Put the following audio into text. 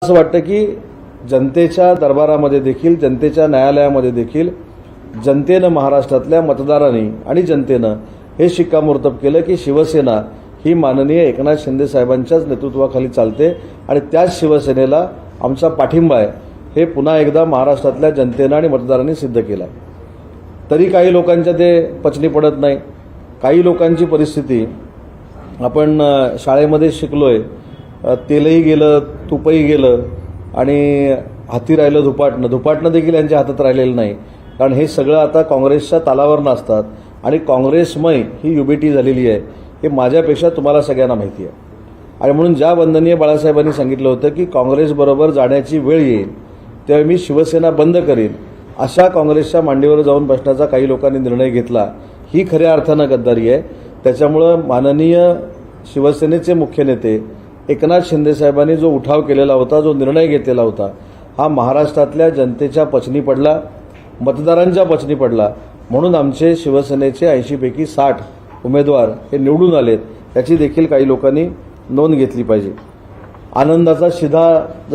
असं वाटतं की जनतेच्या दरबारामध्ये देखील, जनतेच्या न्यायालयामध्ये देखील जनतेनं, महाराष्ट्रातल्या मतदारांनी आणि जनतेनं हे शिक्कामोर्तब केलं की शिवसेना ही माननीय एकनाथ शिंदे साहेबांच्याच नेतृत्वाखाली चालते आणि त्याच शिवसेनेला आमचा पाठिंबा आहे हे पुन्हा एकदा महाराष्ट्रातल्या जनतेनं आणि मतदारांनी सिद्ध केलं आहे। तरी काही लोकांच्या ते पचनी पडत नाही। काही लोकांची परिस्थिती आपण शाळेमध्ये शिकलोय, तेलही गेलं, तुपही गेलं आणि हाती राहिलं धुपाटणं। धुपाटणं देखील यांच्या हातात राहिलेलं नाही, कारण हे सगळं आता काँग्रेसच्या तालावर नसतात आणि काँग्रेसमय ही युबिटी झालेली आहे हे माझ्यापेक्षा तुम्हाला सगळ्यांना माहिती आहे। आणि म्हणून ज्या वंदनीय बाळासाहेबांनी सांगितलं होतं की काँग्रेसबरोबर जाण्याची वेळ येईल तेव्हा मी शिवसेना बंद करीन, अशा काँग्रेसच्या मांडीवर जाऊन बसण्याचा काही लोकांनी निर्णय घेतला, ही खऱ्या अर्थानं गद्दारी आहे। त्याच्यामुळं माननीय शिवसेनेचे मुख्य नेते एकनाथ शिंदे साहेबांनी जो उठाव केलेला होता, जो निर्णय घेतलेला होता, हा महाराष्ट्रातल्या जनतेच्या पचनी पडला, मतदारांच्या पचनी पडला। म्हणून आमचे शिवसेनेचे 80 पैकी 60 उमेदवार हे निवडून आलेत, याची देखील काही लोकांनी नोंद घेतली पाहिजे। आनंदाचा शिधा